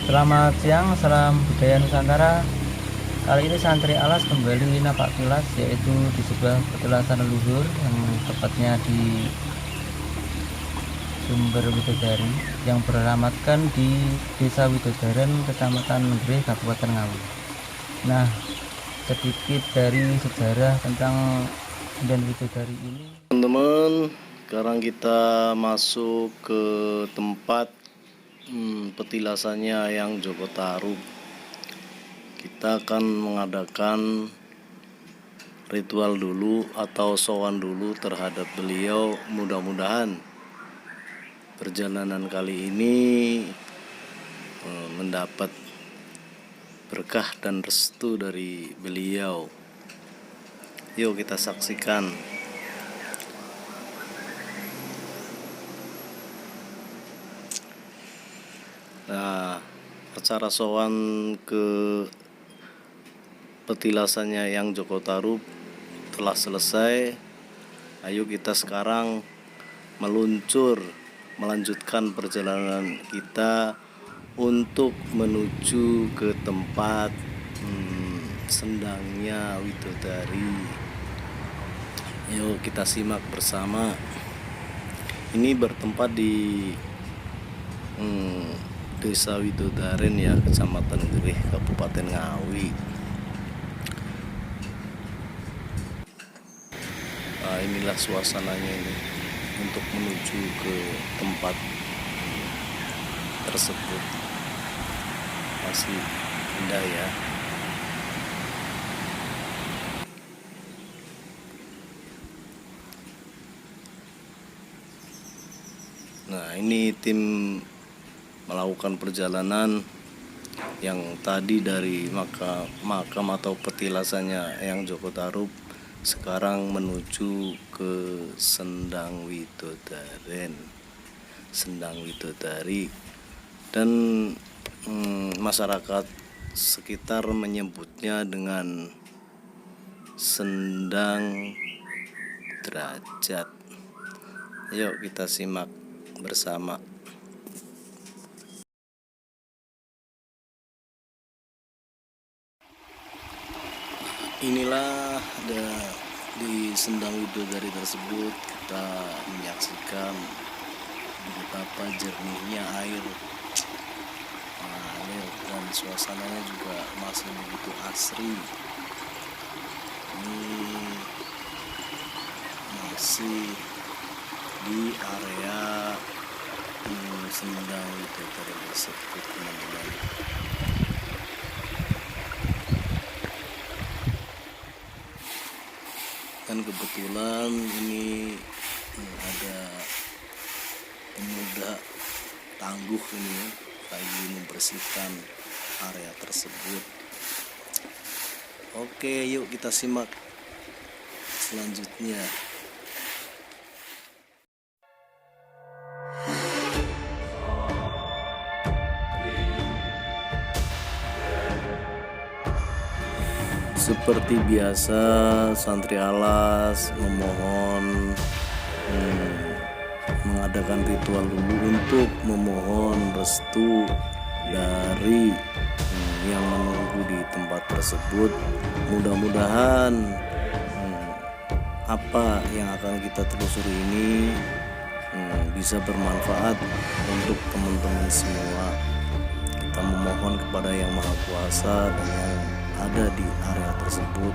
Selamat siang, salam budaya Nusantara. Kali ini santri alas kembali napak tilas, yaitu di sebuah petilasan leluhur yang tepatnya di Sumber Widodari yang beralamatkan di Desa Widodaren, Kecamatan Menggres, Kabupaten Ngawi. Nah, sedikit dari sejarah tentang Sunan Widodari ini. Teman-teman, sekarang kita masuk ke tempat petilasannya yang Joko Tarub. Kita akan mengadakan ritual dulu atau sowan dulu terhadap beliau. Mudah-mudahan perjalanan kali ini mendapat berkah dan restu dari beliau. Yuk kita saksikan. Nah, acara sowan ke petilasannya yang Joko Tarub telah selesai. Ayo kita sekarang melanjutkan perjalanan kita untuk menuju ke tempat sendangnya Widodari. Yuk kita simak bersama. Ini bertempat di Desa Widodaren ya, Kecamatan Gereh, Kabupaten Ngawi. Nah, inilah suasananya ini untuk menuju ke tempat tersebut. Masih indah ya. Nah, ini tim melakukan perjalanan yang tadi dari makam atau petilasannya yang Joko Tarub, sekarang menuju ke Sendang Widodari, dan masyarakat sekitar menyebutnya dengan Sendang Derajat. Yuk kita simak bersama. Inilah di Sendang Widodari tersebut kita menyaksikan betapa jernihnya air mengalir, dan suasananya juga masih begitu asri. Ini masih di area Sendang Widodari tersebut, teman-teman. Dan kebetulan ini ada pemuda tangguh ini lagi membersihkan area tersebut. Oke, yuk kita simak selanjutnya. Seperti biasa, santri alas memohon mengadakan ritual dulu untuk memohon restu dari yang menunggu di tempat tersebut. Mudah-mudahan apa yang akan kita telusuri ini bisa bermanfaat untuk teman-teman semua. Kita memohon kepada Yang Maha Kuasa dan yang ada di area tersebut.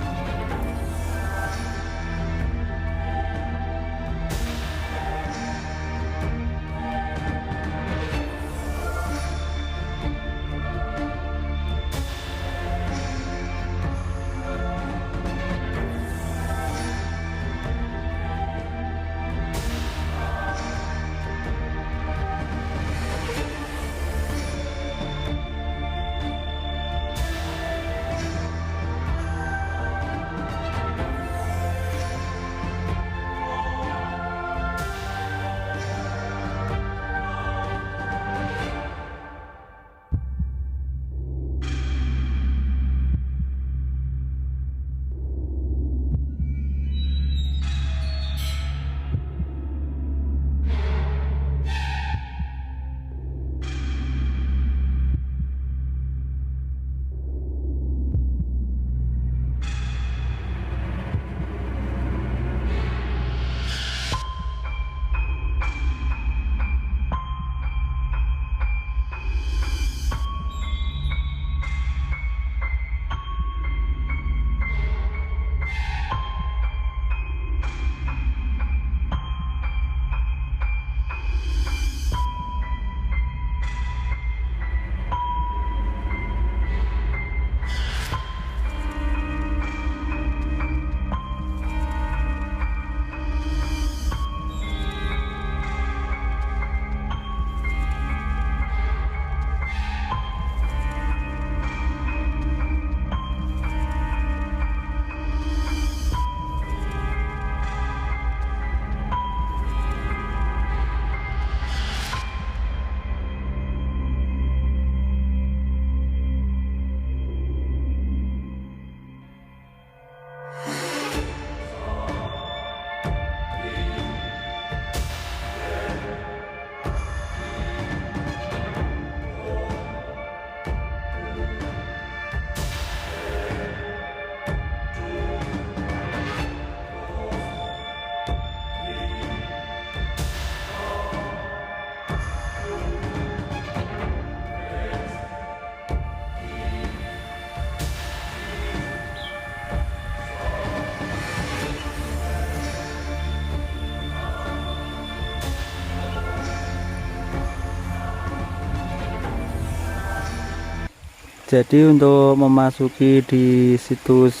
Jadi untuk memasuki di situs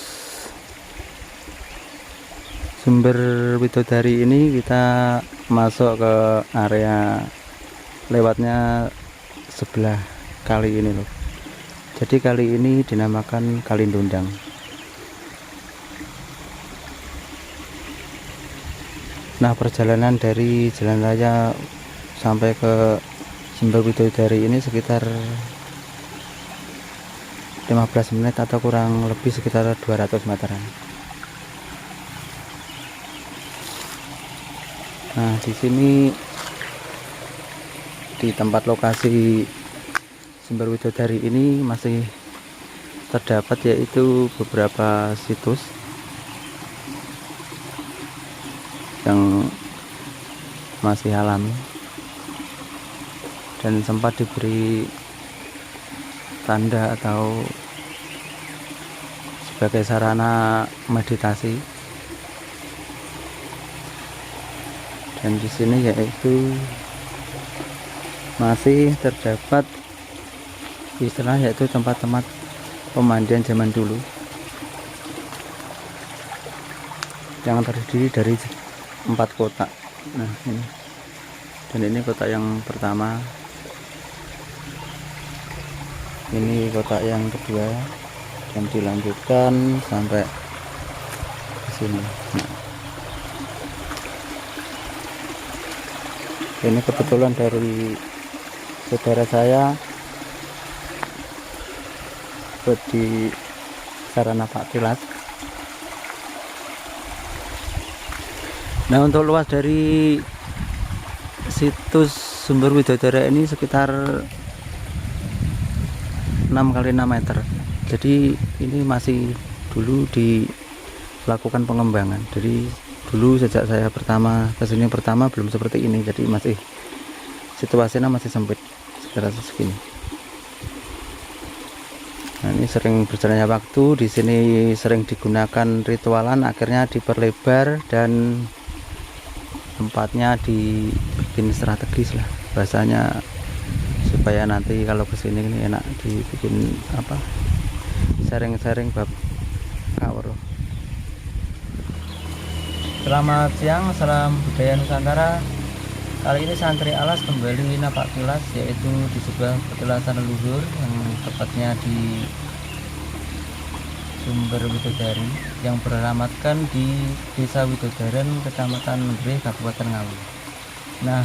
sumber Widodari ini kita masuk ke area lewatnya sebelah kali ini loh. Jadi kali ini dinamakan Kali Ndondang. Nah, perjalanan dari jalan raya sampai ke sumber Widodari ini sekitar 15 menit atau kurang lebih sekitar 200 meteran. Nah, di sini di tempat lokasi sumber Widodari ini masih terdapat yaitu beberapa situs yang masih alami dan sempat diberi tanda atau sebagai sarana meditasi. Dan di sini yaitu masih terdapat istilah yaitu tempat-tempat pemandian zaman dulu yang terdiri dari 4 kotak. Nah, ini dan ini kotak yang pertama, ini kotak yang kedua, dan dilanjutkan sampai ke sini. Nah, ini kebetulan dari saudara saya di sarana Pak Tilas. Nah, untuk luas dari situs sumber Widodari ini sekitar 6 kali 6 meter. Jadi ini masih dulu dilakukan pengembangan. Jadi dulu sejak saya pertama kesini belum seperti ini. Jadi masih situasinya masih sempit sekitar segini. Nah, ini sering berjalannya waktu, di sini sering digunakan ritualan, akhirnya diperlebar dan tempatnya dibikin strategis lah bahasanya, supaya nanti kalau kesini ini enak dibikin apa, sharing-sharing bab kawur. Selamat siang, salam budaya Nusantara. Kali ini santri alas kembali napak tilas, yaitu di sebuah petilasan leluhur yang tepatnya di sumber Widodari yang beralamatkan di Desa Widodaren, Kecamatan Ngreh, Kabupaten Ngawi. Nah,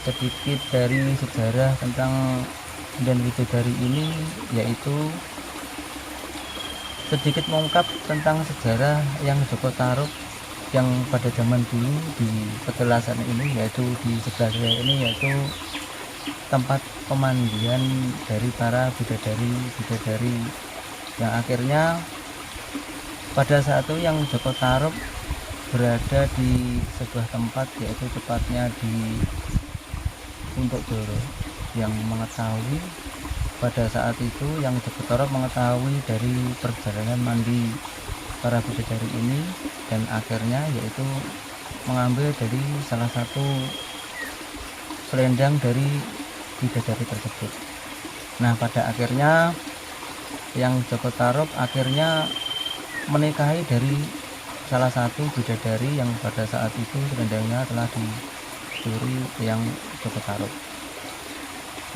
sedikit dari sejarah tentang dan Widodari ini, yaitu sedikit mengungkap tentang sejarah yang Joko Tarub yang pada zaman dulu di petilasan ini, yaitu di sebelah saya ini, yaitu tempat pemandian dari para bidadari yang akhirnya pada saat itu yang Joko Tarub berada di sebuah tempat, yaitu tepatnya di Untuk Doro, yang mengetahui pada saat itu yang Joko Tarub mengetahui dari perjalanan mandi para bidadari ini, dan akhirnya yaitu mengambil dari salah satu selendang dari bidadari tersebut. Nah, pada akhirnya yang Joko Tarub akhirnya menikahi dari salah satu bidadari yang pada saat itu selendangnya telah dicuri yang Joko Tarub.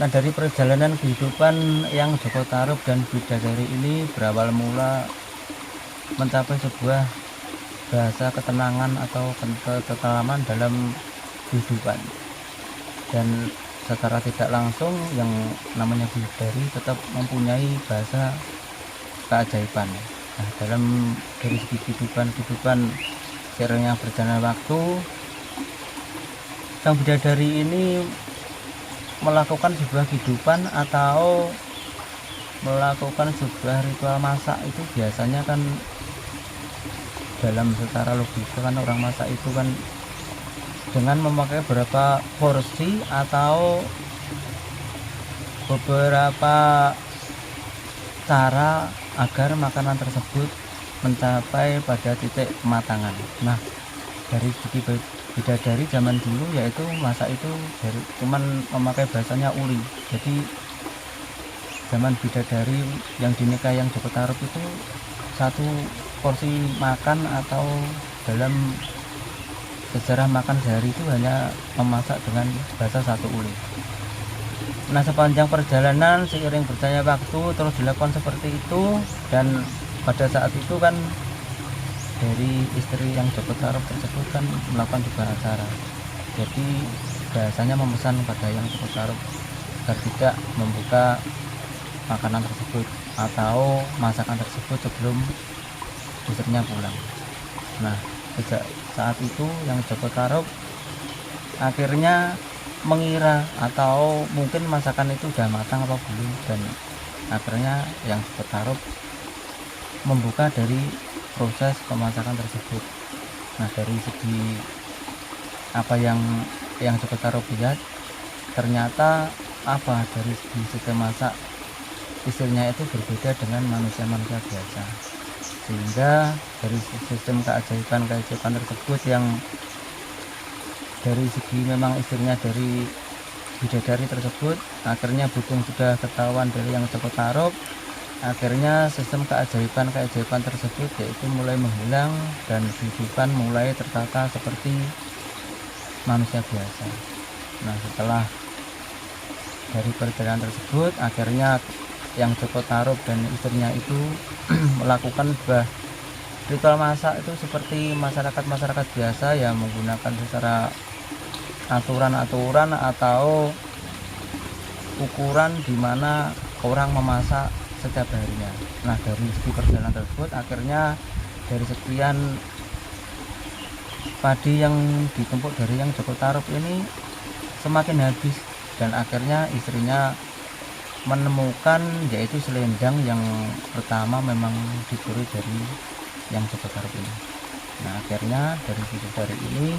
Nah, dari perjalanan kehidupan yang Joko Tarub dan bidadari ini berawal mula mencapai sebuah bahasa ketenangan atau ketenteraman dalam kehidupan, dan secara tidak langsung yang namanya bidadari tetap mempunyai bahasa keajaiban. Nah, dalam dari segi kehidupan seiringnya berjalan waktu, sang bidadari ini melakukan sebuah kehidupan atau melakukan sebuah ritual masak. Itu biasanya kan dalam secara logika kan orang masak itu kan dengan memakai beberapa porsi atau beberapa cara agar makanan tersebut mencapai pada titik kematangan. Nah, dari segi bidadari zaman dulu yaitu masak itu cuman memakai bahasanya uli. Jadi zaman bidadari yang dinikahi yang Joko Tarub itu satu porsi makan atau dalam sejarah makan sehari itu hanya memasak dengan basa satu uli. Nah, sepanjang perjalanan seiring berjalannya waktu terus dilakukan seperti itu, dan pada saat itu kan dari istri yang Joko Tarub tersebut kan melakukan juga acara. Jadi biasanya memesan pada yang Joko Tarub agar tidak membuka makanan tersebut atau masakan tersebut sebelum istrinya pulang. Nah, sejak saat itu yang Joko Tarub akhirnya mengira atau mungkin masakan itu sudah matang apa belum, dan akhirnya yang Joko Tarub membuka dari proses pemasakan tersebut. Nah, dari segi apa yang Joko Tarub lihat, ternyata dari segi sistem masak istrinya itu berbeda dengan manusia-manusia biasa, sehingga dari sistem keajaiban tersebut yang dari segi memang istrinya dari bidadari tersebut, akhirnya berhubung sudah ketahuan dari yang Joko Tarub, akhirnya sistem keajaiban tersebut yaitu mulai menghilang dan kehidupan mulai tertata seperti manusia biasa. Nah, setelah dari perjalanan tersebut, akhirnya yang Joko Tarub dan istrinya itu melakukan sebuah ritual masak itu seperti masyarakat biasa ya, menggunakan secara aturan atau ukuran di mana orang memasak setiap harinya. Nah, dari segi perjalanan tersebut akhirnya dari sekian padi yang ditumpuk dari yang Joko Tarub ini semakin habis, dan akhirnya istrinya menemukan yaitu selendang yang pertama memang dicuri dari yang Joko Tarub ini. Nah, akhirnya dari bidadari ini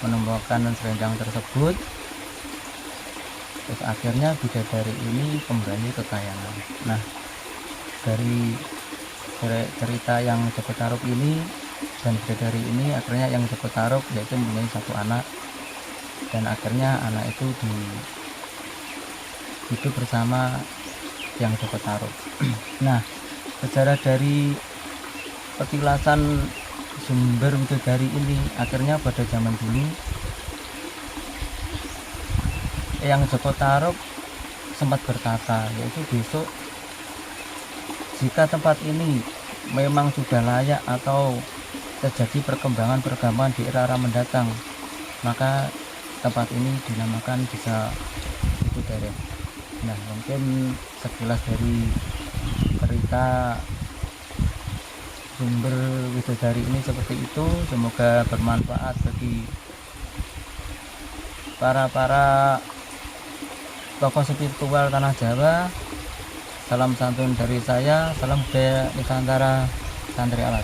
menemukan selendang tersebut, terus akhirnya bidadari ini kembali ke kayangan. Nah, dari cerita yang Joko Tarub ini dan bidadari ini, akhirnya yang Joko Tarub yaitu mempunyai satu anak, dan akhirnya anak itu hidup bersama yang Joko Tarub. Nah, sejarah dari petilasan sumber bidadari ini, akhirnya pada zaman dulu yang Joko Tarub sempat berkata, yaitu besok jika tempat ini memang sudah layak atau terjadi perkembangan di era mendatang, maka tempat ini dinamakan Desa Widodaren. Nah, mungkin sekilas dari cerita sumber widodari ini seperti itu. Semoga bermanfaat bagi para tokoh spiritual tanah Jawa. Salam santun dari saya, salam budaya Nusantara, santri alas.